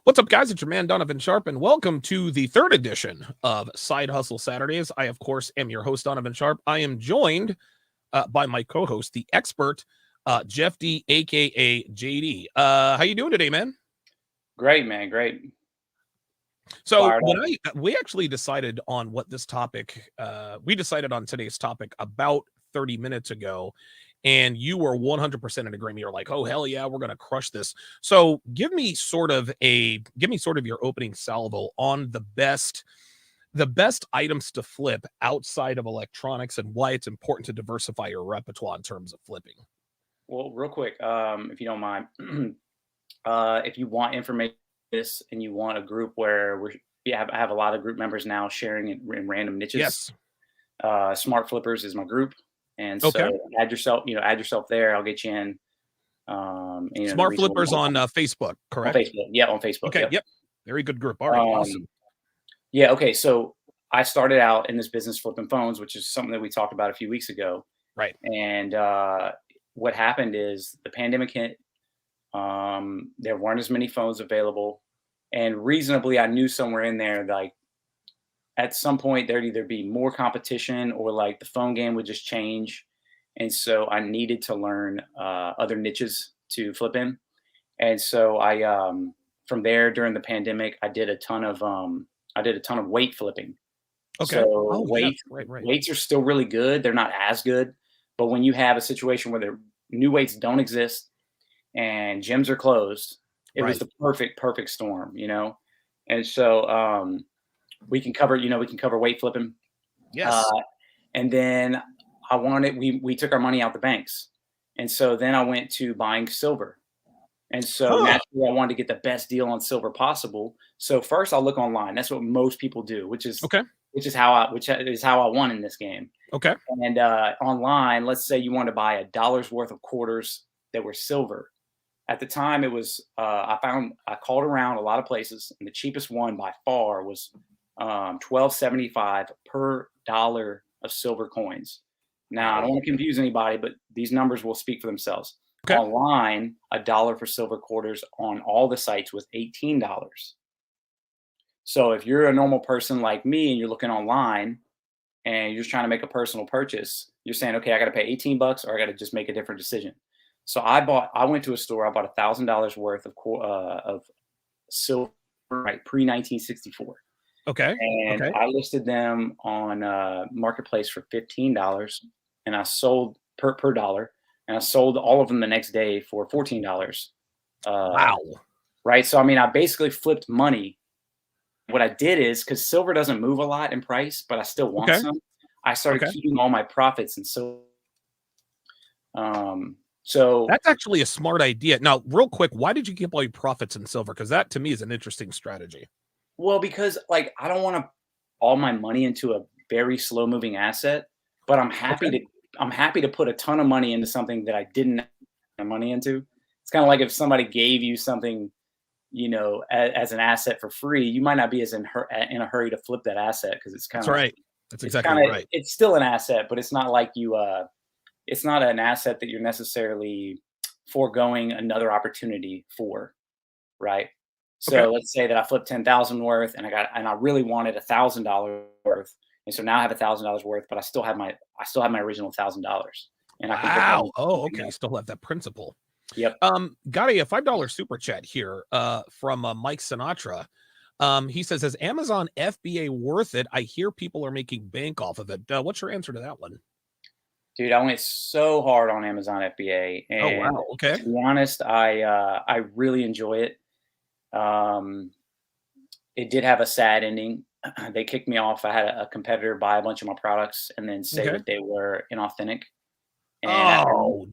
What's up, guys? It's your man, Donovan Sharp, and welcome to the third edition of Side Hustle Saturdays. I, of course, am your host, Donovan Sharp. I am joined by my co-host, the expert, Jeff D, a.k.a. JD. How you doing today, man? Great, man. Great. So we actually decided on what this topic, we decided on today's topic about 30 minutes ago, and you were 100% in agreement. You're like, oh, hell yeah, we're going to crush this. So give me sort of your opening salvo on the best items to flip outside of electronics and why it's important to diversify your repertoire in terms of flipping. Well, real quick, if you don't mind, if you want information this and you want a group where I have a lot of group members now sharing in random niches. Yes. Smart Flippers is my group, and Okay. so add yourself there. I'll get you in. Smart Flippers on Facebook, correct? On Facebook, yeah, on Facebook. Okay, yep. Very good group. All right, awesome. Yeah, okay. So I started out in this business flipping phones, which is something that we talked about a few weeks ago. Right. And what happened is the pandemic hit. There weren't as many phones available, and reasonably, I knew somewhere in there, like at some point there'd either be more competition or like the phone game would just change. And so I needed to learn other niches to flip in. And so I, from there during the pandemic, I did a ton of weight flipping. Okay. So Yeah. Weights are still really good. They're not as good, but when you have a situation where the new weights don't exist and gyms are closed, it was the perfect storm, you know? And so, we can cover weight flipping. Yes. And then we took our money out the banks. And so then I went to buying silver. And so naturally I wanted to get the best deal on silver possible. So first I'll look online. That's what most people do, which is how I won in this game. Okay. And online, let's say you want to buy $1 worth of quarters that were silver. At the time, it was I called around a lot of places, and the cheapest one by far was $12.75 per dollar of silver coins. Now, I don't want to confuse anybody, but these numbers will speak for themselves. Okay. Online, $1 for silver quarters on all the sites was $18. So if you're a normal person like me and you're looking online and you're just trying to make a personal purchase, you're saying, okay, I got to pay $18 or I got to just make a different decision. So I went to a store. I bought $1,000 worth of silver, right, pre-1964. Okay. And I listed them on Marketplace for $15, and I sold per dollar, and I sold all of them the next day for $14. Wow. Right. So I mean, I basically flipped money. What I did is, because silver doesn't move a lot in price, but I still want some. I started keeping all my profits in silver. So that's actually a smart idea. Now, real quick, why did you keep all your profits in silver? Because that to me is an interesting strategy. Well, because like I don't want to all my money into a very slow moving asset, but I'm happy to put a ton of money into something that I didn't have money into. It's kind of like if somebody gave you something, you know, as an asset for free, you might not be as in a hurry to flip that asset because it's kind of right. That's exactly right. It's still an asset, but it's not like you. It's not an asset that you're necessarily foregoing another opportunity for, right? So let's say that I flipped 10,000 worth, and I really wanted $1,000 worth, and so now I have $1,000 worth, but I still have my original $1,000. And I can you still have that principle. Yep. Got a $5 super chat here from Mike Sinatra. He says, "Is Amazon FBA worth it? I hear people are making bank off of it." What's your answer to that one? Dude, I went so hard on Amazon FBA, and to be honest, I really enjoy it. It did have a sad ending. They kicked me off. I had a competitor buy a bunch of my products and then say that they were inauthentic. And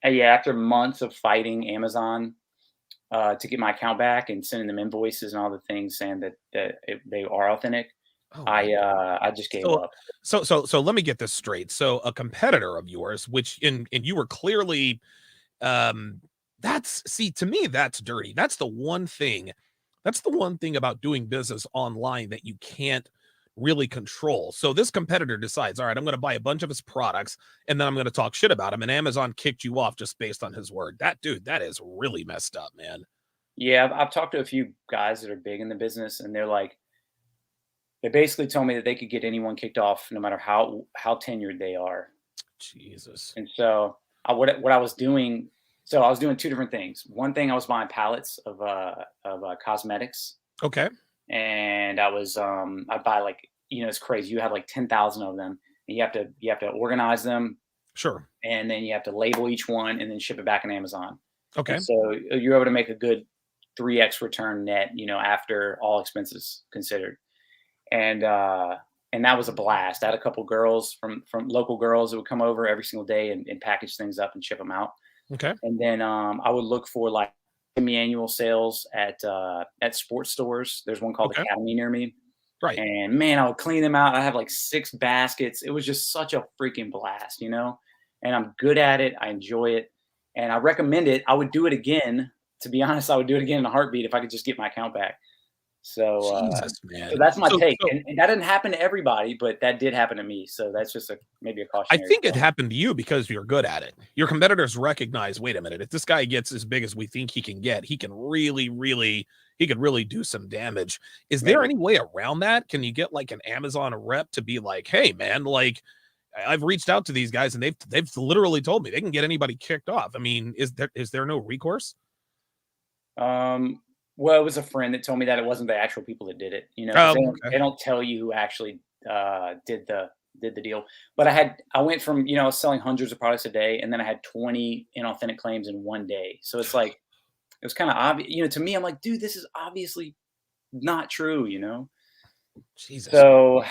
after months of fighting Amazon to get my account back and sending them invoices and all the things saying that they are authentic, I just gave up. So let me get this straight. So a competitor of yours, which and you were clearly, to me, that's dirty. That's the one thing about doing business online that you can't really control. So this competitor decides, all right, I'm going to buy a bunch of his products and then I'm going to talk shit about him. And Amazon kicked you off just based on his word. That is really messed up, man. Yeah, I've talked to a few guys that are big in the business, and they basically told me that they could get anyone kicked off no matter how tenured they are. Jesus. And so what I was doing, so I was doing two different things. One thing, I was buying pallets of cosmetics, Okay. and I'd buy, like, it's crazy. You have like 10,000 of them, and you have to organize them, Sure. and then you have to label each one and then ship it back on Amazon. And Okay. so you're able to make a good 3x return net, after all expenses considered. And and that was a blast. I had a couple girls from local girls that would come over every single day and package things up and ship them out. Okay. And then I would look for, like, semi-annual sales at sports stores. There's one called Okay. Academy near me, Right. and man, I would clean them out. I have like 6 baskets. It was just such a freaking blast. And I'm good at it. I enjoy it, and I recommend it. I would do it again. To be honest, I would do it again in a heartbeat if I could just get my account back. So, Jesus, so man. that's my take, So and that didn't happen to everybody, but that did happen to me. So that's just maybe a I cautionary think it tale. happened to you because you're good at it. Your competitors recognize, wait a minute, if this guy gets as big as we think he can get, he can really, really, he could really do some damage. Is there Maybe. any way around that? Can you get like an Amazon rep to be like, hey man, like I've reached out to these guys and they've literally told me they can get anybody kicked off. I mean, is there no recourse? Um, well, it was a friend that told me that it wasn't the actual people that did it, because Oh, they don't tell you who actually did the deal. But I went from, I was selling hundreds of products a day, and then I had 20 inauthentic claims in one day. So it's like it was kind of obvious, to me. I'm like, dude, this is obviously not true. Jesus. So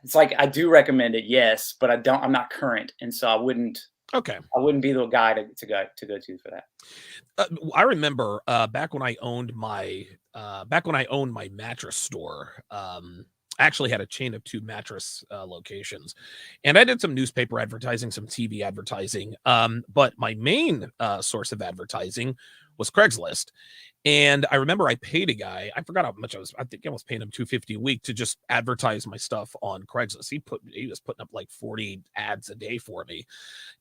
it's like I do recommend it, yes, but I'm not current, and so I wouldn't Okay. I wouldn't be the guy to go to for that. I remember back when I owned my mattress store. I actually had a chain of two mattress locations, and I did some newspaper advertising, some TV advertising. But my main source of advertising was Craigslist. And I remember I paid a guy, I forgot how much I think I was paying him 250 a week to just advertise my stuff on Craigslist. He was putting up like 40 ads a day for me,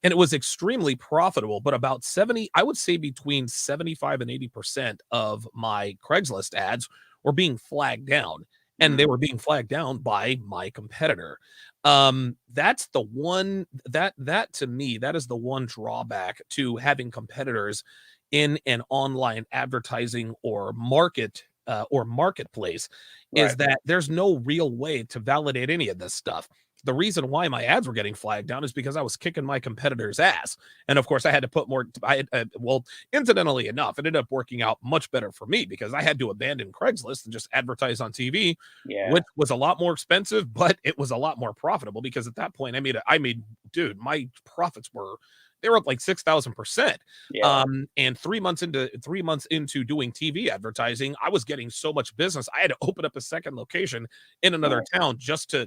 and it was extremely profitable. But about 70, I would say between 75 and 80% of my Craigslist ads were being flagged down, and they Mm, were being flagged down by my competitor. That's the one that to me, that is the one drawback to having competitors in an online advertising or marketplace, is right. that there's no real way to validate any of this stuff. The reason why my ads were getting flagged down is because I was kicking my competitor's ass. And of course, I had to put more. Well, incidentally enough, it ended up working out much better for me because I had to abandon Craigslist and just advertise on TV, Yeah. which was a lot more expensive, but it was a lot more profitable because at that point, dude, my profits they were up like 6,000%. Yeah. And 3 months into doing TV advertising, I was getting so much business. I had to open up a second location in another Nice. town just to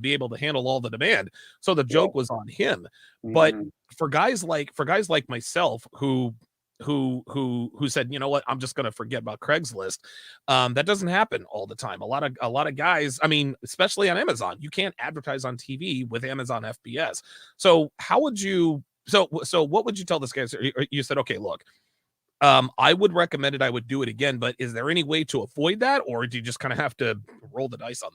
be able to handle all the demand. So the Yeah. joke was on him. But Mhm. for guys like myself who said, you know what, I'm just going to forget about Craigslist. That doesn't happen all the time. A lot of guys, I mean, especially on Amazon, you can't advertise on TV with Amazon FBS. So how would you so what would you tell this guy? So you said, okay, look, I would recommend it. I would do it again, but is there any way to avoid that, or do you just kind of have to roll the dice on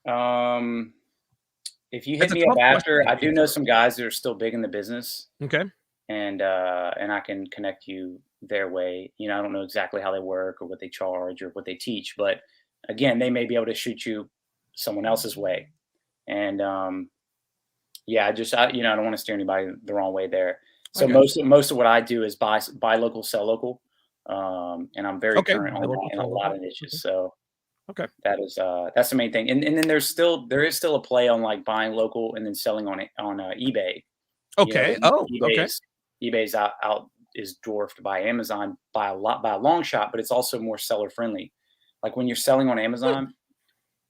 that? Um, if you hit It's a me up tough question after, to I do know answer. some guys that are still big in the business, Okay. and I can connect you their way. I don't know exactly how they work or what they charge or what they teach, but again, they may be able to shoot you someone else's way. And yeah, I don't want to steer anybody the wrong way there. I So got most of what I do is buy local, sell local, and I'm very you. Okay. current Buy on that local, in a sell lot local. of niches. Okay. So Okay. that's the main thing. And then there is still a play on, like, buying local and then selling on it on eBay. Okay. Oh, okay. eBay's out is dwarfed by Amazon by a long shot, but it's also more seller friendly. Like, when you're selling on Hmm, Amazon,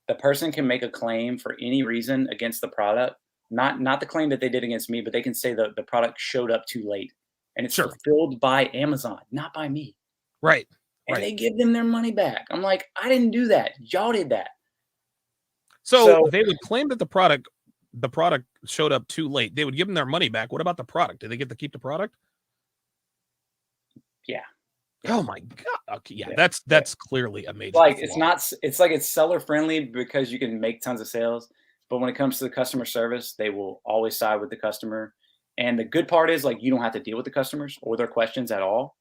the person can make a claim for any reason against the product, not the claim that they did against me, but they can say the product showed up too late, and it's sure. fulfilled by Amazon, not by me, Right. and Right. they give them their money back. I'm like, I didn't do that. Y'all did that. So So they would claim that the product showed up too late. They would give them their money back. What about the product? Do they get to keep the product? Yeah. Oh my God. Okay, yeah, Yeah. that's clearly a major Like flaw. it's like it's seller friendly because you can make tons of sales, but when it comes to the customer service, they will always side with the customer. And the good part is like you don't have to deal with the customers or their questions at all.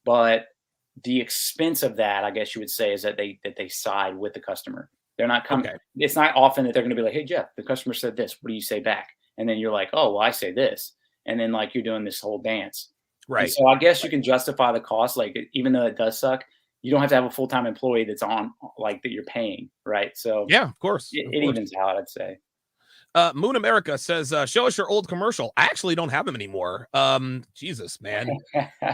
But the expense of that, I guess you would say, is that they side with the customer. They're not coming. Okay. It's not often that they're going to be like, "Hey Jeff, the customer said this. What do you say back?" And then you're like, "Oh, well, I say this," and then like you're doing this whole dance. And Right. so I guess you Right. can justify the cost, like even though it does suck, you don't have to have a full time employee that's on like that you're paying, right? So Yeah, of course. Of it course. evens out, I'd say. Moon America says, show us your old commercial. I actually don't have them anymore. Jesus, man.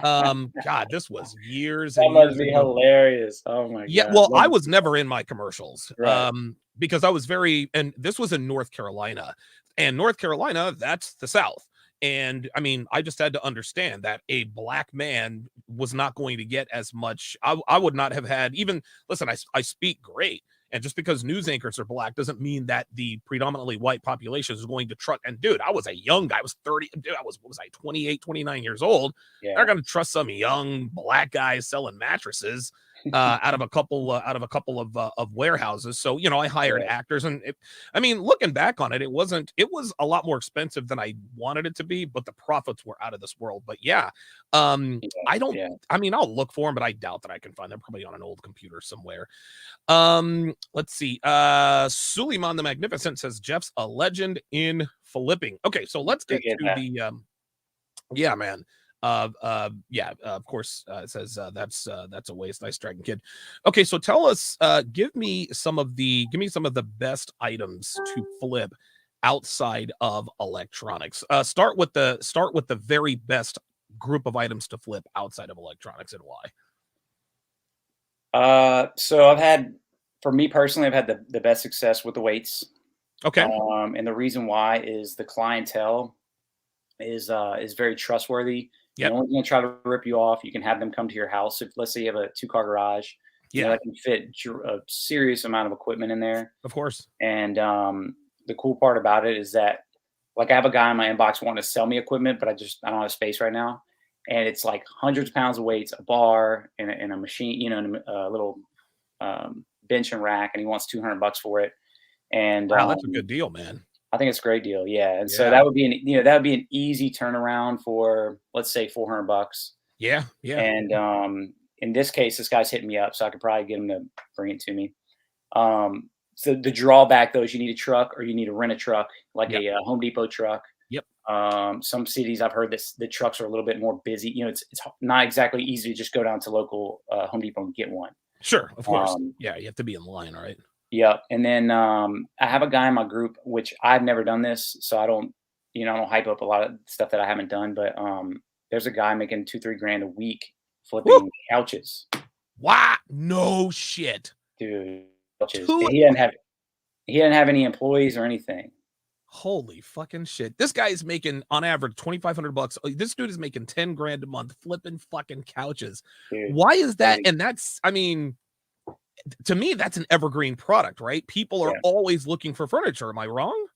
God, this was years That and must years be ago. hilarious. Oh my Yeah, god. well, I was never in my commercials, Right. because I was and this was in North Carolina, and North Carolina, that's the South. And I mean, I just had to understand that a black man was not going to get as much. I would not have had even, listen, I speak great. And just because news anchors are black doesn't mean that the predominantly white population is going to trust. And dude, I was a young guy. I was 30. Dude, what was I, 28, 29 years old? They're Yeah. going to trust some young black guy selling mattresses out of a couple of warehouses. So I hired Yeah. actors, and I mean, looking back on it, it was a lot more expensive than I wanted it to be, but the profits were out of this world. But yeah, Yeah. I don't. Yeah. I mean, I'll look for them, but I doubt that I can find them. Probably on an old computer somewhere. Let's see. Suleiman the Magnificent says Jeff's a legend in flipping. Okay, so let's get Appreciate to that. the yeah, man. Yeah, of course, it says that's a waste. Nice Dragon Kid. Okay, so tell us, give me some of the best items to flip outside of electronics. Start with the very best group of items to flip outside of electronics, and why. So for me personally, I've had the best success with the weights. Okay. And the reason why is the clientele is very trustworthy. Yep. No one's gonna try to rip you off. You can have them come to your house. If let's say you have a 2-car garage, Yeah. that can fit a serious amount of equipment in there. Of course. And the cool part about it is that, like, I have a guy in my inbox wanting to sell me equipment, but I don't have space right now. And it's like hundreds of pounds of weights, a bar, and a machine, and a little bench and rack, and he wants $200 for it. And Wow, that's a good deal, man. I think it's a great deal, yeah. And so Yeah. that would be an easy turnaround for, let's say, $400. Yeah. Yeah. And in this case, this guy's hitting me up, so I could probably get him to bring it to me. So the drawback though is you need a truck or you need to rent a truck, like Yep. a Home Depot truck. Yep. Some cities I've heard this the trucks are a little bit more busy. It's not exactly easy to just go down to local Home Depot and get one. Sure, of course. Um, Yeah, you have to be in line, all right? yeah, and then I have a guy in my group, which I've never done this, so I don't hype up a lot of stuff that I haven't done. But there's a guy making 2-3 grand a week Woo! flipping couches, Wow, no shit. dude. Couches. Two And he didn't have any employees or anything. Holy fucking shit. This guy is making on average $2,500. This dude is making 10 grand a month flipping fucking couches. Dude, Why is that? crazy. And that's, I mean, to me, that's an evergreen product, right? People are Yeah. always looking for furniture. Am I wrong?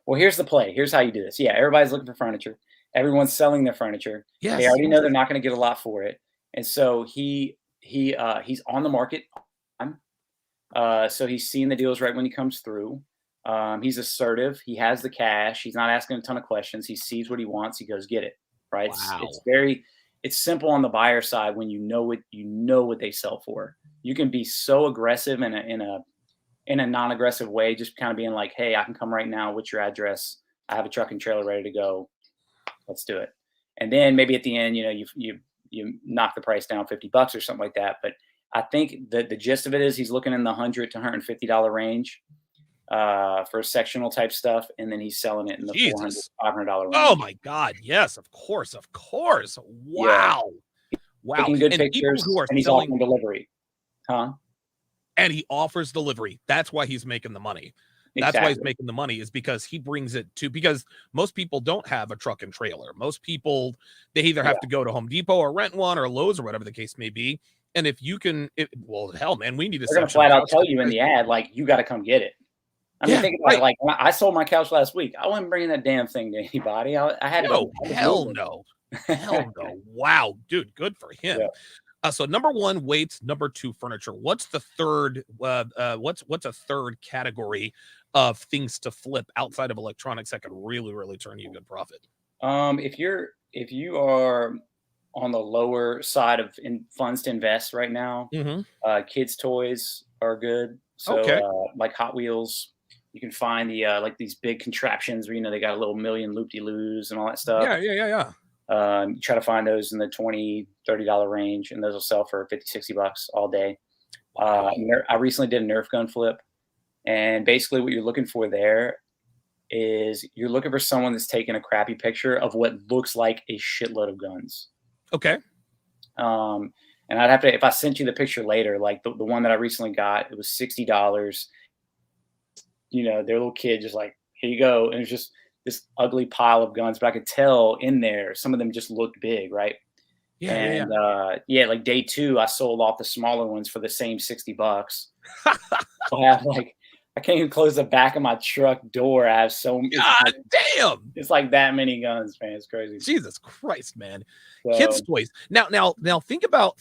Well, here's the play. Here's how you do this. Yeah, everybody's looking for furniture. Everyone's selling their furniture. They Yes. already know they're not going to get a lot for it, and so he's on the market. So he's seeing the deals right when he comes through. He's assertive. He has the cash. He's not asking a ton of questions. He sees what he wants. He goes get it. Right. Wow. It's simple on the buyer side when you know what they sell for. You can be so aggressive in a non-aggressive way, just kind of being like, hey, I can come right now. What's your address? I have a truck and trailer ready to go. Let's do it. And then maybe at the end, you knock the price down $50 or something like that. But I think the gist of it is he's looking in the $100 to $150 range for sectional type stuff, and then he's selling it in the Jesus. $400 $500 range. Oh my God. Yes, of course. Of course. Wow. Wow. Taking good And people pictures, who are and he's selling, offering delivery. Huh? and he offers delivery. That's why he's making the money. That's why he's Exactly. making the money, is because he brings it to, because most people don't have a truck and trailer. Most people, they either have to go to Home Depot or rent one or Lowe's or whatever the case may be. And if you can, well, hell, man, we need a They're going to section of flat out couches tell that you in says- the ad, like, you got to come get it. I mean, Yeah, think about it. right. Like, when I sold my couch last week, I wasn't bringing that damn thing to anybody. I had No, to hell move it. no. Hell no. Wow, dude, good for him. Yeah. So number one, weights. Number two, furniture. What's the third? What's a third category of things to flip outside of electronics that could really, really turn you a good profit? If you are on the lower side of funds to invest right now, Hmm. kids' toys are good. So Okay. like Hot Wheels, you can find the like these big contraptions where they got a little million loop-de-loos and all that stuff. Yeah, yeah, yeah, yeah. You try to find those in the $20-$30 range, and those will sell for 50-60 bucks all day. Wow. I recently did a Nerf gun flip, and basically what you're looking for there is you're looking for someone that's taking a crappy picture of what looks like a shitload of guns. Okay. Um, and I'd have to, if I sent you the picture later, like the one that I recently got, it was $60. Their little kid just like, here you go. And it's just this ugly pile of guns, but I could tell in there, some of them just looked big, right? Yeah, yeah, And yeah, like day two, I sold off the smaller ones for the same $60. yeah. I have like, I can't even close the back of my truck door. I have God damn. it's like that many guns, man. It's crazy. Jesus Christ, man. Kids' So toys. Now think about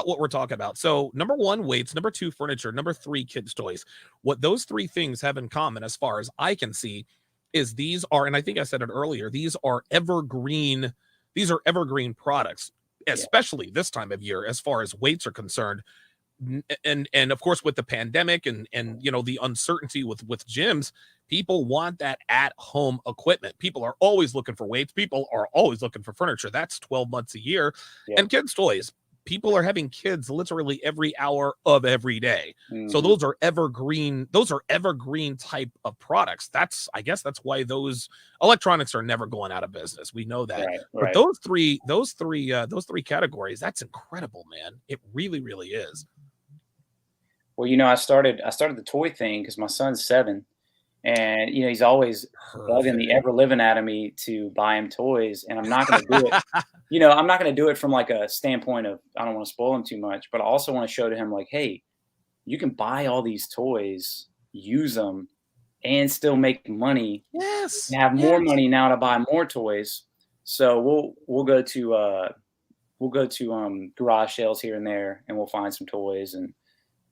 what we're talking about. So number one, weights, number two, furniture, number three, kids' toys. What those three things have in common, as far as I can see, is these are, and I think I said it earlier, these are evergreen products, yeah, especially this time of year, as far as weights are concerned. And of course with the pandemic and the uncertainty with gyms, people want that at home equipment. People are always looking for weights, people are always looking for furniture. That's 12 months a year. yeah. And kids toys, people are having kids literally every hour of every day. So Mhm. those are evergreen type of products. I guess that's why those electronics are never going out of business. We know that. Right, But right. those three categories, that's incredible, man. It really, really is. Well, I started the toy thing because my son's 7, and he's always bugging the Perfect. ever living out of me to buy him toys, and I'm not going to do it. I'm not going to do it from like a standpoint of I don't want to spoil him too much, but I also want to show to him like, hey, you can buy all these toys, use them, and still make money Yes, and have more yes. money now to buy more toys. So we'll go to garage sales here and there, and we'll find some toys. And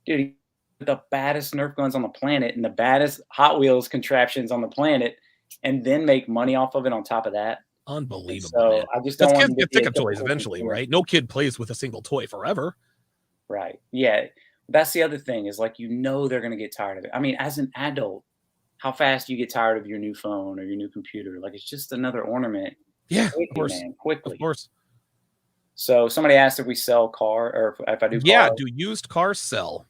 dude, the baddest Nerf guns on the planet and the baddest Hot Wheels contraptions on the planet, and then make money off of it on top of that. And Unbelievable, man. so I just Because don't want kids him to get be sick a of toys typical eventually, consumer. right? No kid plays with a single toy forever. Right. Yeah. That's the other thing is like they're gonna get tired of it. I mean, as an adult, how fast do you get tired of your new phone or your new computer? Like it's just another ornament. Yeah, of Quickly, course. man, Of quickly. course. So somebody asked if we sell car or if I do Yeah, car. do used cars sell?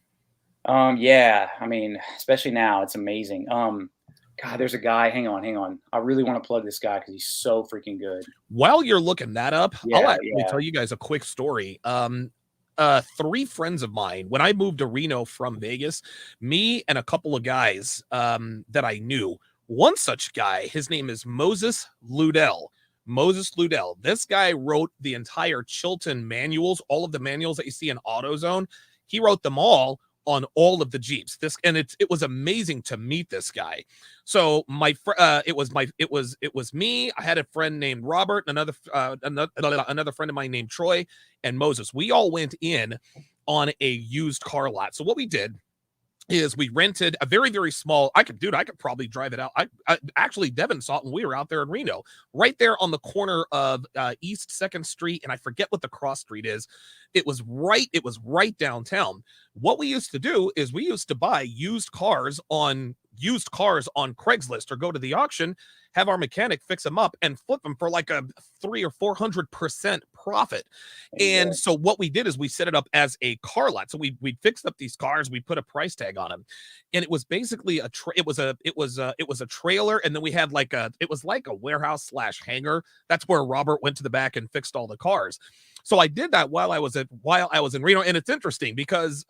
Yeah, I mean, especially now, it's amazing. God, there's a guy. Hang on. I really want to plug this guy because he's so freaking good. While you're looking that up, I'll Yeah, actually yeah. tell you guys a quick story. Three friends of mine, when I moved to Reno from Vegas, me and a couple of guys that I knew, one such guy, his name is Moses Ludell. Moses Ludell. This guy wrote the entire Chilton manuals, all of the manuals that you see in AutoZone. He wrote them all on all of the Jeeps. It was amazing to meet this guy. So it was me. I had a friend named Robert, and another friend of mine named Troy, and Moses. We all went in on a used car lot. So what we did is we rented a very, very small. I could probably drive it out. I actually, Devin saw it when we were out there in Reno, right there on the corner of East Second Street, and I forget what the cross street is. It was right downtown. What we used to do is we used to buy used cars on Craigslist or go to the auction, have our mechanic fix them up and flip them for like a 300 or 400% profit. And Exactly. so what we did is we set it up as a car lot. So we fixed up these cars, we put a price tag on them, and it was basically it was a trailer, and then we had like a warehouse slash hangar. That's where Robert went to the back and fixed all the cars. So I did that while I was in Reno, and it's interesting because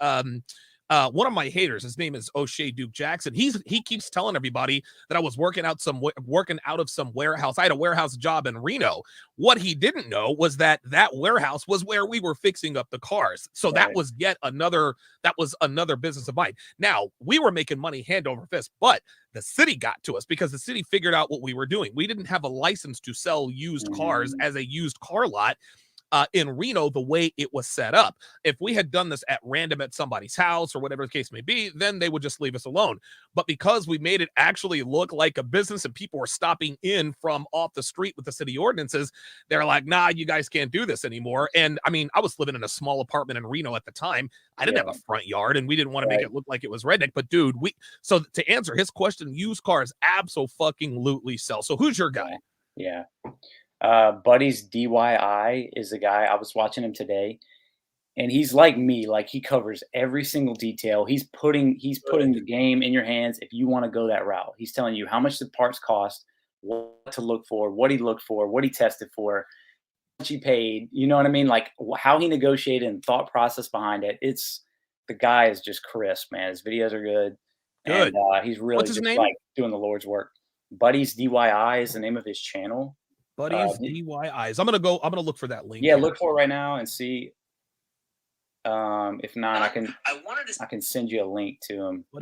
one of my haters, his name is O'Shea Duke Jackson. He keeps telling everybody that I was working out of some warehouse. I had a warehouse job in Reno. What he didn't know was that warehouse was where we were fixing up the cars. So Right. that was another business of mine. Now, we were making money hand over fist, but the city got to us because the city figured out what we were doing. We didn't have a license to sell used cars as a used car lot. In Reno, the way it was set up. If we had done this at random at somebody's house or whatever the case may be, then they would just leave us alone. But because we made it actually look like a business and people were stopping in from off the street with the city ordinances, they're like, nah, you guys can't do this anymore. And I mean, I was living in a small apartment in Reno at the time. I didn't have a front yard and we didn't want to make it look like it was redneck. But dude, so to answer his question, used cars absolutely sell. So who's your guy? Yeah. Buddy's DYI is the guy. I was watching him today, and he's like me. Like, he covers every single detail. He's putting the game in your hands if you want to go that route. He's telling you how much the parts cost, what to look for, what he looked for, what he tested for, how much he paid. You know what I mean? Like, how he negotiated and thought process behind it. The guy is just crisp, man. His videos are good. Good. And he's really What's his just name? like doing the Lord's work. Buddy's DYI is the name of his channel. Buddy's DYIs. I'm gonna look for that link. Yeah, look for it right now and see. If not, I can send you a link to him. But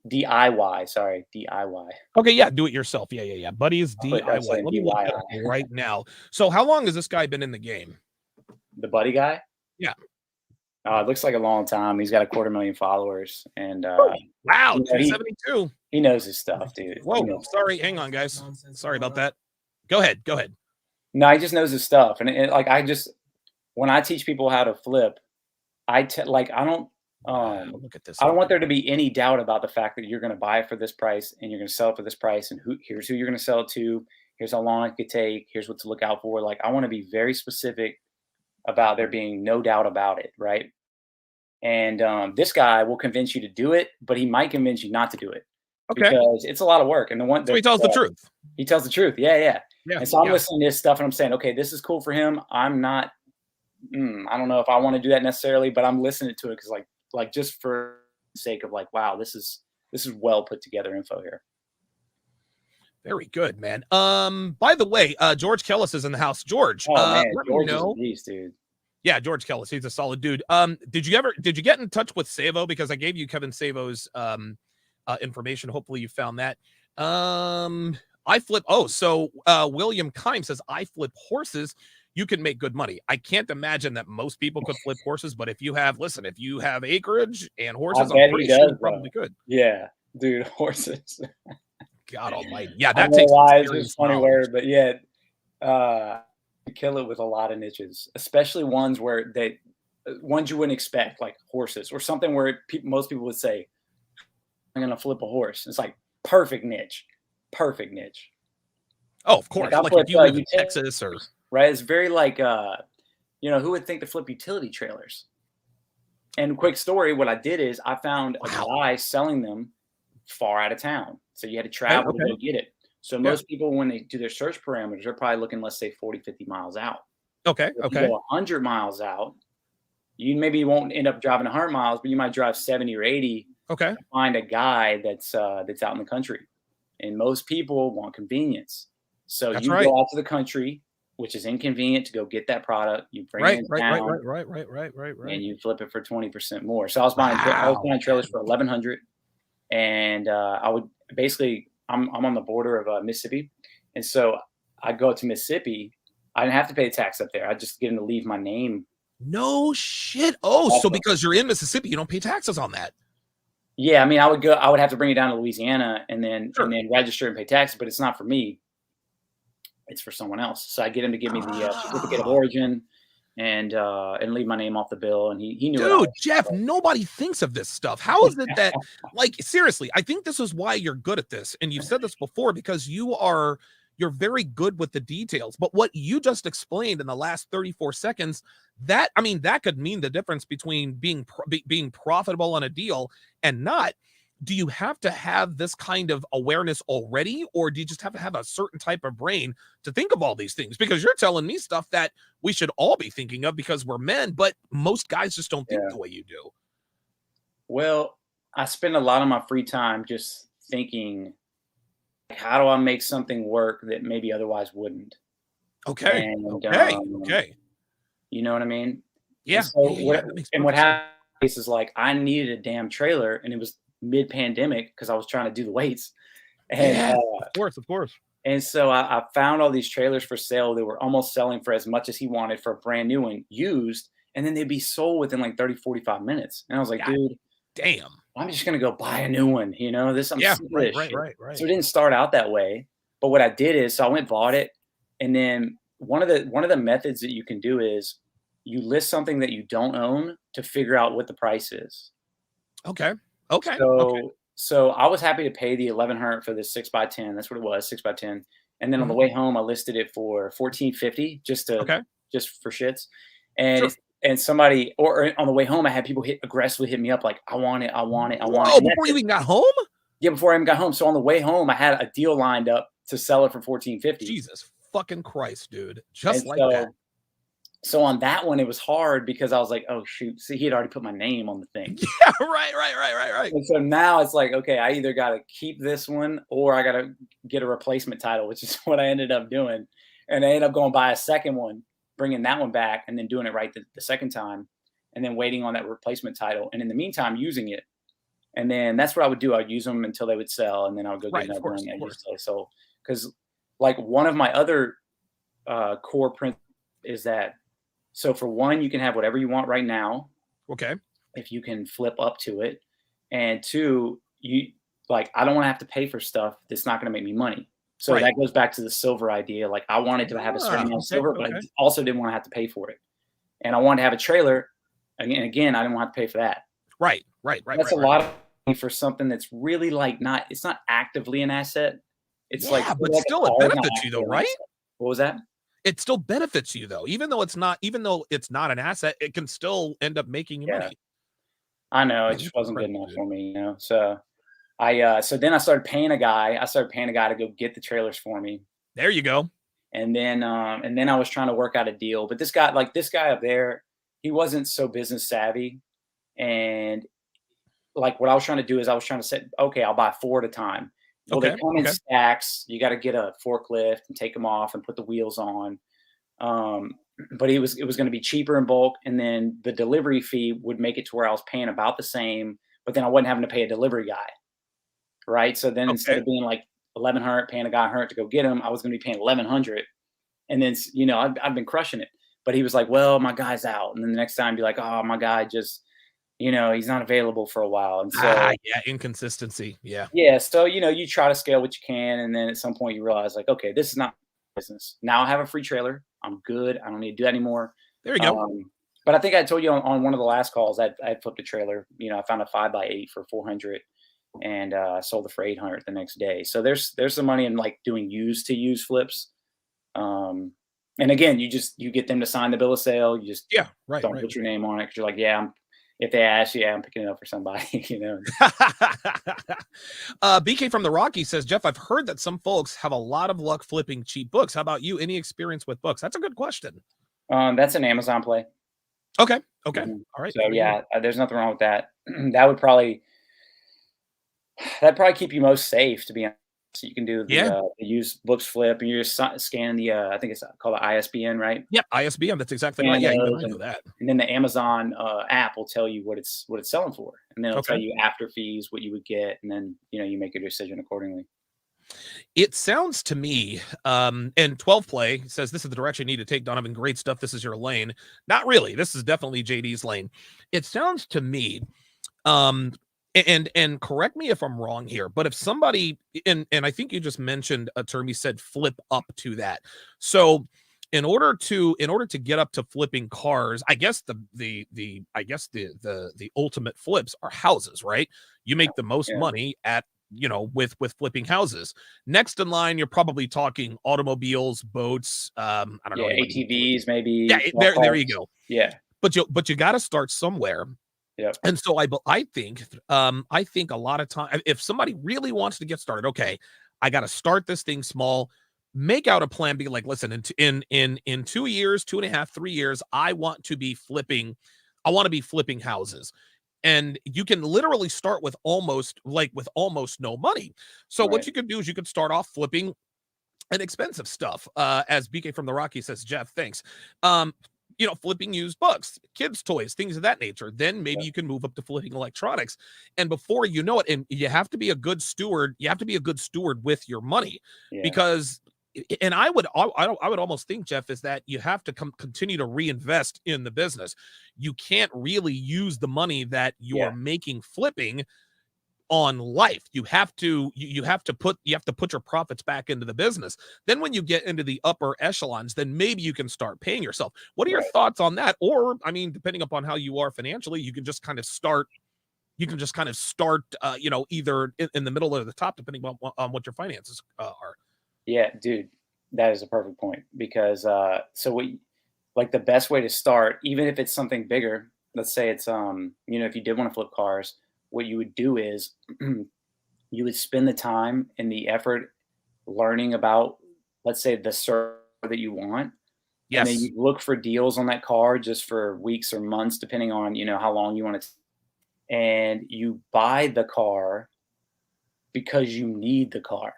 DIY, sorry, DIY. Okay, yeah, do it yourself. Yeah. Buddy's DIY. Let me look that up right now. So how long has this guy been in the game? The Buddy guy? Yeah. It looks like a long time. He's got 250,000 followers, and wow, 272. He knows his stuff, dude. Whoa, sorry, hang on, guys. Sorry about that. Go ahead. No, he just knows his stuff, and when I teach people how to flip, I don't look at this. I don't want there to be any doubt about the fact that you're going to buy it for this price and you're going to sell it for this price, and here's who you're going to sell it to. Here's how long it could take. Here's what to look out for. Like, I want to be very specific about there being no doubt about it, right? And this guy will convince you to do it, but he might convince you not to do it. Okay. Because it's a lot of work. And so he tells the truth. He tells the truth. Yeah. And so I'm listening to this stuff and I'm saying, okay, this is cool for him. I'm not, I don't know if I want to do that necessarily, but I'm listening to it because like just for the sake of like, wow, this is well put together info here. Very good, man. By the way, George Kellis is in the house. George, man, George is a beast, dude. Yeah, George Kellis, he's a solid dude. Did you get in touch with Savo? Because I gave you Kevin Savo's information. Hopefully you found that. William Kime says, I flip horses. You can make good money. I can't imagine that most people could flip horses, but if you have acreage and horses, I'm pretty sure you probably could. Yeah, dude, horses. God almighty. Yeah, that takes it's a funny word, but yeah, you kill it with a lot of niches, especially ones you wouldn't expect, like horses or something where most people would say, I'm going to flip a horse. It's like perfect niche. Oh, of course. Like if you live in Texas or right. It's very like, who would think to flip utility trailers? And quick story, what I did is I found a guy selling them far out of town. So you had to travel to go get it. So most people, when they do their search parameters, they're probably looking, let's say 40, 50 miles out. Okay. If you go 100 miles out, you maybe won't end up driving 100 miles, but you might drive 70 or 80. Okay. To find a guy that's out in the country. And most people want convenience. So go out to the country, which is inconvenient to go get that product. You bring it down. Right. And you flip it for 20% more. So I was buying trailers for $1,100. And I would basically, I'm on the border of Mississippi. And so I go to Mississippi. I didn't have to pay tax up there. I just get them to leave my name. No shit. Oh, so because you're in Mississippi, you don't pay taxes on that. Yeah, I mean, I would have to bring it down to Louisiana and then register and pay taxes, but it's not for me. It's for someone else. So I get him to give me the certificate of origin and leave my name off the bill. And he knew. Dude, Jeff, nobody thinks of this stuff. How is it that, like, seriously, I think this is why you're good at this. And you've said this before because you're very good with the details. But what you just explained in the last 34 seconds, that could mean the difference between being profitable on a deal and not. Do you have to have this kind of awareness already, or do you just have to have a certain type of brain to think of all these things? Because you're telling me stuff that we should all be thinking of because we're men, but most guys just don't think the way you do. Well, I spend a lot of my free time just thinking, how do I make something work that maybe otherwise wouldn't? Okay. And, Okay. Okay. you know what I mean? And Yeah. so Yeah. Yeah. Yeah. That makes what perfect sense. happened is like I needed a damn trailer, and it was mid-pandemic because I was trying to do the weights, and Yeah. Of course. Of course. so I found all these trailers for sale that were almost selling for as much as he wanted for a brand new one, used, and then they'd be sold within like 30, 45 minutes. And I was like, God dude, damn. I'm just gonna go buy a new one, this I'm Yeah. sick of Right. this Right. shit. Right. So Right. it didn't start out that way. But what I did is so I went bought it, and then one of the methods that you can do is you list something that you don't own to figure out what the price is. Okay. Okay. Okay. So I was happy to pay the 1100 for this 6x10. That's what it was, 6x10. And then on the Mhm. way home, I listed it for 1450 Okay. just for shits. And Sure. it's, and somebody or on the way home, I had people aggressively hit me up like, I want it, I want it, I want it. Whoa! And Before you even got home? yeah, before I even got home. So on the way home, I had a deal lined up to sell it for 1450. Jesus fucking Christ, dude! And Just like that. so on that one, it was hard because I was like, oh shoot, see, he had already put my name on the thing. Yeah. Right. Right. Right. Right. Right. And so now it's like, okay, I either got to keep this one or I got to get a replacement title, which is what I ended up doing. And I ended up going buy a second one, bringing that one back, and then doing it right the second time, and then waiting on that replacement title. And in the meantime, using it. And then that's what I would do. I'd use them until they would sell, and then I would go get Right. Of another course. one. Of And course. just so because like one of my other core principles is that so for one, you can have whatever you want right now Okay. if you can flip up to it, and two, you like I don't want to have to pay for stuff that's not going to make me money. So Right. that goes back to the silver idea. Like I wanted to have a certain Ah. amount of Okay. silver, but I Okay. also didn't want to have to pay for it. And I wanted to have a trailer. Again, I didn't want to pay for that. Right. Right. Right. That's Right. a Right. lot of money for something that's really like not. It's not actively an asset. It's like Yeah, but like a still, it car is not benefits you though, actively an right? asset. What was that? It still benefits you though, even though it's not an asset. It can still end up making you Yeah, money. I know it Man, just that's wasn't good incredible, enough dude. for me. So so then I started paying a guy. I started paying a guy to go get the trailers for me. There you go. And then I was trying to work out a deal. But this guy up there, he wasn't so business savvy. And like what I was trying to do is I was trying to say, okay, I'll buy four at a time. Well, they Okay. come in Okay. stacks. You got to get a forklift and take them off and put the wheels on. Um, but it was going to be cheaper in bulk, and then the delivery fee would make it to where I was paying about the same, but then I wasn't having to pay a delivery guy, right? So then instead Okay. of being like 1100 paying a guy 100 to go get him, I was going to be paying 1100, and then I've been crushing it. But he was like, "Well, my guy's out," and then the next time be like, "Oh, my guy just he's not available for a while," and Ah, so yeah, inconsistency. Yeah. yeah, so you try to scale what you can, and then at some point you realize like, okay, this is not business. Now I have a free trailer. I'm good. I don't need to do that anymore. There you go. But I think I told you on one of the last calls I flipped a trailer. I found a 5x8 for 400 and sold it for 800 the next day. So there's some money in like doing used to use flips. Um, and again, you get them to sign the bill of sale. You just Yeah. Right. don't Right. put your name on it because you're like, yeah, if they ask you, yeah, I'm picking it up for somebody. BK from the Rocky says, Jeff, I've heard that some folks have a lot of luck flipping cheap books. How about you? Any experience with books? That's a good question. That's an Amazon play. Okay. Okay. Mhm. All right. So Very good. yeah, there's nothing wrong with that. That'd probably keep you most safe, to be honest. So you can do Yeah. the used books flip, and you're just scanning the I think it's called the ISBN, right? Yeah. ISBN. That's exactly right. And Yeah. Even I know that. then the Amazon app will tell you what it's selling for, and then it'll Okay. tell you after fees what you would get, and then you make your decision accordingly. It sounds to me, and 12 Play says this is the direction you need to take, Donovan. Great stuff. This is your lane. Not really. This is definitely JD's lane. It sounds to me, um, and correct me if I'm wrong here, but if somebody and I think you just mentioned a term, you said flip up to that. So in order to get up to flipping cars, I guess the ultimate flips are houses, right? You make the most Yeah, money at with flipping houses. Next in line, you're probably talking automobiles, boats, I don't know yeah, anybody who flips. ATVs maybe, Yeah, golf there you carts. go. Yeah, But you got to start somewhere. yep, And so I think a lot of time if somebody really wants to get started, okay, I got to start this thing small, make out a plan, be like, listen, in 2 years, 2.5, 3 years, I want to be flipping houses. and you can literally start with almost no money. So what Right. you could do is you could start off flipping inexpensive stuff. As BK from the Rocky says, Jeff, thanks. Um, flipping used books, kids' toys, things of that nature. Then maybe Yeah. you can move up to flipping electronics. And before you know it, and you have to be a good steward, with your money, Yeah. because and I would almost think, Jeff, is that you have to continue to reinvest in the business. You can't really use the money that you're Yeah. making flipping on life. You have to put your profits back into the business. Then when you get into the upper echelons, then maybe you can start paying yourself. What are your Right. thoughts on that? Or I mean, depending upon how you are financially, you can just kind of start either in the middle or the top, depending on what your finances are. Yeah, dude, that is a perfect point because so like the best way to start, even if it's something bigger, let's say it's if you did want to flip cars, what you would do is you would spend the time and the effort learning about, let's say, the server that you want, and then Yes. you look for deals on that car just for weeks or months, depending on how long you want it, and you buy the car because you need the car.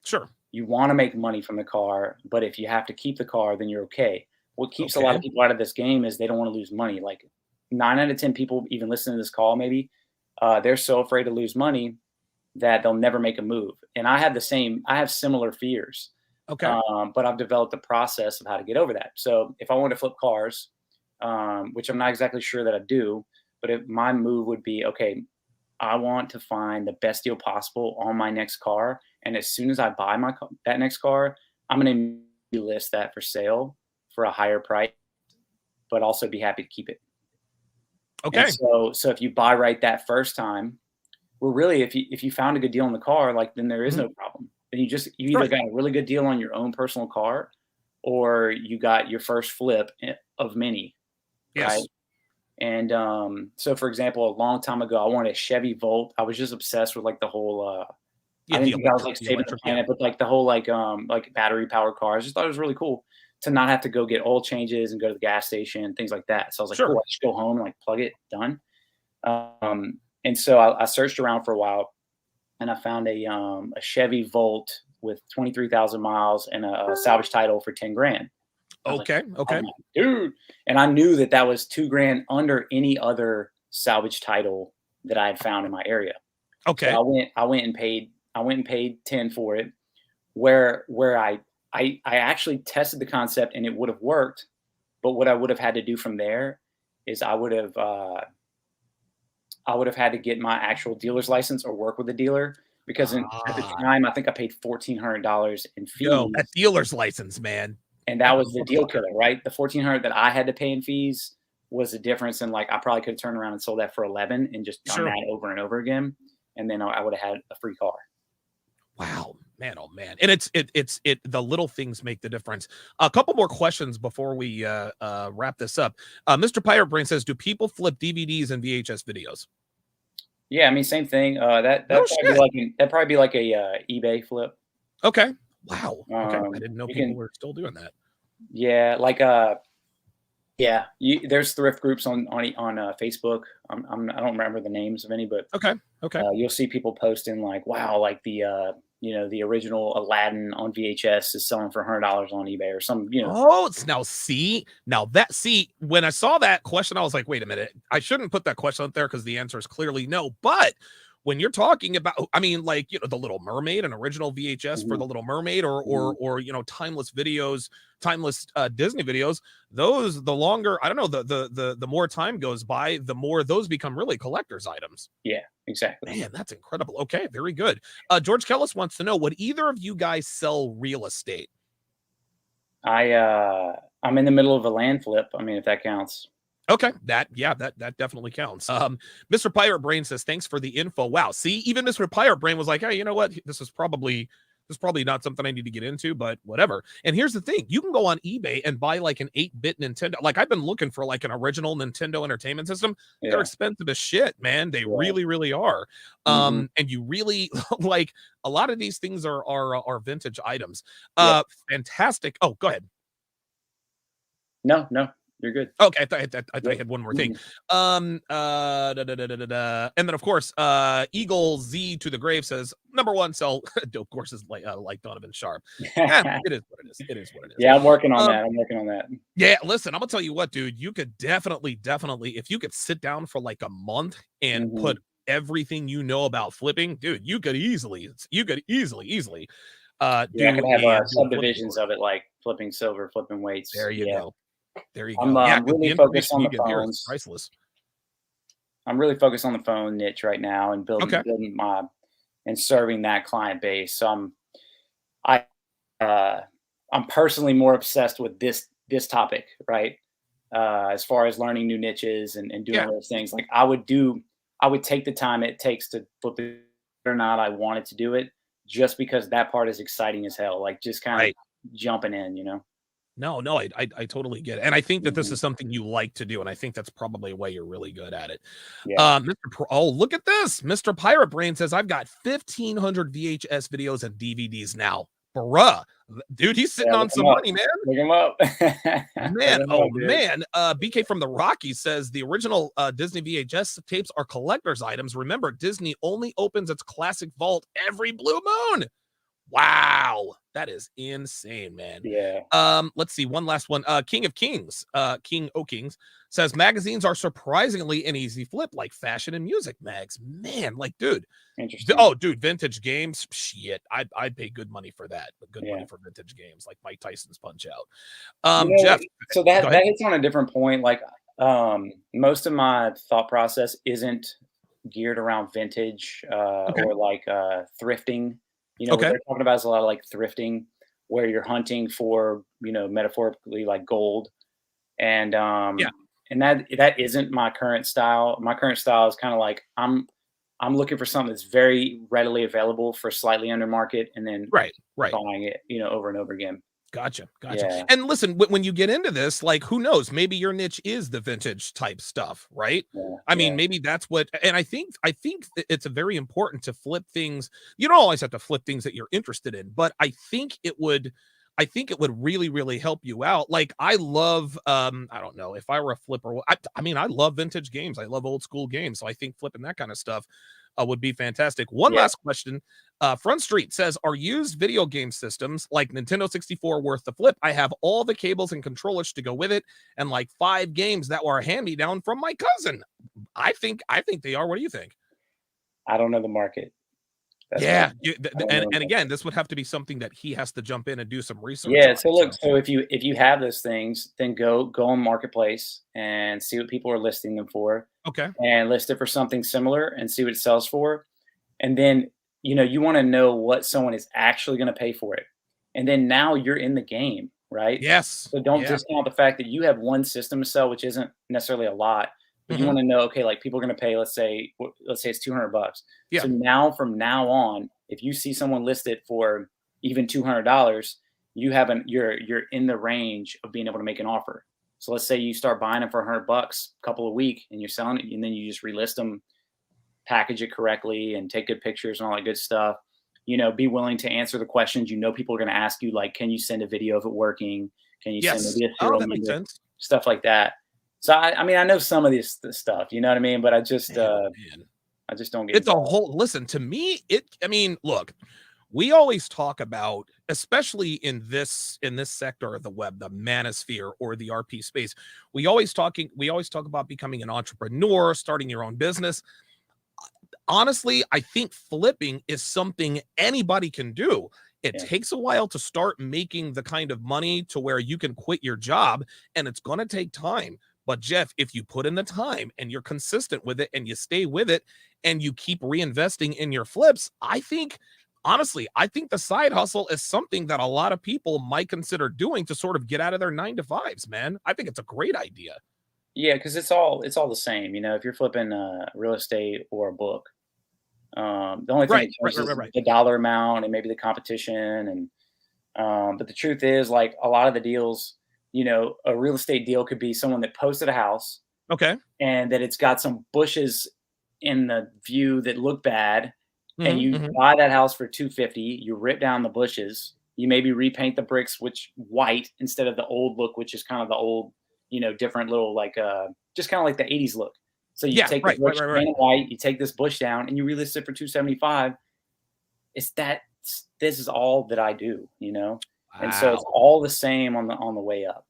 Sure. You want to make money from the car, but if you have to keep the car, then you're okay. What keeps a lot Okay. of people out of this game is they don't want to lose money. Like 9 out of 10 people even listening to this call, maybe they're so afraid to lose money that they'll never make a move. And I have similar fears, Okay. but I've developed a process of how to get over that. So if I want to flip cars, which I'm not exactly sure that I do, but if my move would be, okay, I want to find the best deal possible on my next car, and as soon as I buy that next car, I'm going to list that for sale for a higher price, but also be happy to keep it. And Okay. so if you buy right that first time, well, really, if you found a good deal on the car, like then there is Mhm. no problem. Then you either Right. got a really good deal on your own personal car, or you got your first flip of many, right? Yes. And so, for example, a long time ago, I wanted a Chevy Volt. I was just obsessed with like the whole. I Yeah. didn't think I was like The saving the electric. Yeah. planet, but like the whole like battery powered cars. I just thought it was really cool to not have to go get oil changes and go to the gas station, things like that. So I was like, cool, Sure. I just go home and like plug it, done. And so I searched around for a while, and I found a Chevy Volt with 23,000 miles and a salvage title for 10 grand. I was like, Okay. "Oh Okay. my dude!" And I knew that that was 2 grand under any other salvage title that I had found in my area. So Okay. I went and paid 10 for it. Where I actually tested the concept and it would have worked, but what I would have had to do from there is I would have had to get my actual dealer's license or work with a dealer because at the Ah. time I think I paid $1,400 in Yo, that fees, dealer's license, man. and that That was the deal motherfucker. killer, right? The 1,400 that I had to pay in fees was the difference, and like I probably could have turned around and sold that for 11 and just done Sure. that over and over again, and then I would have had a free car. Wow, man, oh man. And it's the little things make the difference. A couple more questions before we wrap this up. Mr. Pirate Brain says, do people flip DVDs and VHS videos? Yeah, I mean, same thing. No shit. That'd probably be like a eBay flip. Okay. Wow. Okay. I Um, didn't know you people can, were still doing that. yeah, like yeah, there's thrift groups on Facebook. I don't remember the names of any, but Okay. Okay. you'll see people posting like, "Wow, like the original Aladdin on VHS is selling for $100 on eBay or some." Oh, it's see, when I saw that question, I was like, wait a minute, I shouldn't put that question out there because the answer is clearly no. But when you're talking about, I mean, like, the Little Mermaid, an original VHS for Mhm, the Little Mermaid, or mhm. timeless videos, timeless Disney videos, those, the longer, I don't know, the more time goes by, the more those become really collector's items. Yeah, exactly. Man, that's incredible. Okay, very good. George Kellis wants to know, would either of you guys sell real estate? I'm in the middle of a land flip. I mean, if that counts. Okay, that definitely counts. Mr. Pirate Brain says, thanks for the info. Wow, see, even Mr. Pirate Brain was like, hey, you know what? This is probably not something I need to get into, but whatever. And here's the thing: you can go on eBay and buy like an 8-bit Nintendo. Like, I've been looking for like an original Nintendo Entertainment System. They're Yeah, expensive as shit, man. They yeah. really, really are. Hmm. And you really like a lot of these things are vintage items. Yeah. Fantastic. Oh, go ahead. No, no. You're good. Okay, I thought I had one more thing. And then of course, Eagle Z to the grave says, number one, sell dope courses like Donovan Sharp. It is what it is. It is what it is. Yeah, I'm working on that. Yeah, listen, I'm gonna tell you what, dude. You could definitely, if you could sit down for like a month and put everything you know about flipping, dude, you could easily I could have subdivisions of it, like flipping silver, flipping weights. There you go. There you go. I'm really focused on the phones. Priceless. I'm really focused on the phone niche right now and building and serving that client base. So I'm personally more obsessed with this topic, right? As far as learning new niches and doing those things, like I would take the time it takes to flip it or not I wanted to do it, just because that part is exciting as hell. Like just kind of jumping in, you know? No, I totally get it. And I think that this is something you like to do. And I think that's probably why you're really good at it. Yeah. Look at this. Mr. Pirate Brain says, I've got 1,500 VHS videos and DVDs now. Bruh. Dude, he's sitting on some money, man. Look him up. Man, man. BK from the Rockies says the original Disney VHS tapes are collector's items. Remember, Disney only opens its classic vault every blue moon. Wow, that is insane, man. Yeah. Let's see, one last one. King of Kings, King O Kings says magazines are surprisingly an easy flip, like fashion and music mags. Man, like, dude. Interesting. Oh, dude, vintage games. Shit, I'd pay good money for that. But good money for vintage games, like Mike Tyson's Punch Out. Jeff. So that hits on a different point. Like, most of my thought process isn't geared around vintage or like thrifting. You know, what they're talking about is a lot of like thrifting, where you're hunting for, you know, metaphorically like gold. And and that isn't my current style. My current style is kind of like I'm looking for something that's very readily available for slightly under market, and then buying it, you know, over and over again. Gotcha. And listen, when you get into this, like, who knows? Maybe your niche is the vintage type stuff, right? I mean, maybe that's what. And I think it's very important to flip things. You don't always have to flip things that you're interested in, but I think it would really, really help you out. Like, I love, I don't know, if I were a flipper, I mean, I love vintage games. I love old school games. So I think flipping that kind of stuff would be fantastic. One last question. Front Street says, are used video game systems like Nintendo 64 worth the flip? I have all the cables and controllers to go with it, and like 5 games that were a hand-me-down from my cousin. I think they are. What do you think? I don't know the market. And again, this would have to be something that he has to jump in and do some research. Yeah. So look, so if you have those things, then go on Marketplace and see what people are listing them for. Okay. And list it for something similar and see what it sells for. And then, you know, you want to know what someone is actually going to pay for it. And then now you're in the game, right? Yes. So don't discount the fact that you have one system to sell, which isn't necessarily a lot. But you want to know, okay, like people are going to pay, let's say it's $200. Yeah. So from now on, if you see someone list it for even $200, you're in the range of being able to make an offer. So let's say you start buying them for $100 a couple of weeks, and you're selling it, and then you just relist them, package it correctly, and take good pictures and all that good stuff. You know, be willing to answer the questions. You know, people are going to ask you, like, can you send a video of it working? Can you send maybe a serial that makes sense. Stuff like that. So I mean, I know some of this stuff, you know what I mean? But I just don't get it's involved. A whole listen to me. I mean, look, we always talk about, especially in this sector of the web, the manosphere or the RP space, we always talk about becoming an entrepreneur, starting your own business. Honestly, I think flipping is something anybody can do. It takes a while to start making the kind of money to where you can quit your job, and it's going to take time. But Jeff, if you put in the time and you're consistent with it and you stay with it and you keep reinvesting in your flips, honestly, I think the side hustle is something that a lot of people might consider doing to sort of get out of their 9-to-5s, man. I think it's a great idea. Yeah, because it's all the same. You know, if you're flipping real estate or a book, the only thing is the dollar amount and maybe the competition. And but the truth is, like, a lot of the deals, you know, a real estate deal could be someone that posted a house. Okay. And that it's got some bushes in the view that look bad. And you buy that house for $250. You rip down the bushes. You maybe repaint the bricks white instead of the old look, which is kind of the old different little just kind of like the 80s look. So you Yeah, take right, the bush, right, right, green right. and white, you take this bush down, and you relist it for 275. This is all that I do, and so it's Wow. all the same on the way up.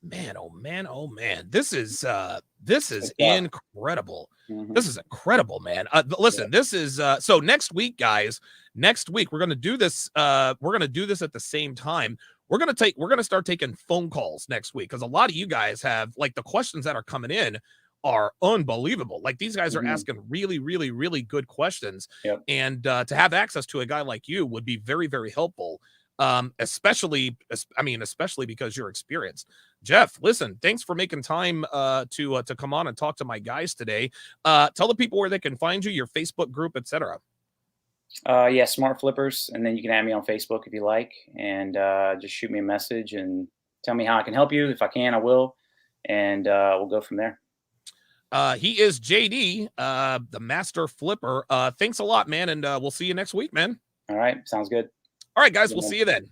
Man, oh man, oh man. This is It's tough. incredible. Mhm. This is incredible, man. Yeah. Listen, this is so next week, guys. Next week we're gonna do this. We're gonna do this at the same time. We're gonna start taking phone calls next week because a lot of you guys have like the questions that are coming in are unbelievable. Like these guys are Mhm. asking really, really, really good questions, Yep. and to have access to a guy like you would be very, very helpful. Especially because you're experienced. Jeff, listen, thanks for making time to come on and talk to my guys today. Tell the people where they can find you, your Facebook group, etc. Yeah, Smart Flippers, and then you can add me on Facebook if you like, and just shoot me a message and tell me how I can help you. If I can, I will, and we'll go from there. He is JD, the master flipper. Thanks a lot, man, and we'll see you next week, man. All right, sounds good. All right, guys, Yeah, we'll man. see you then.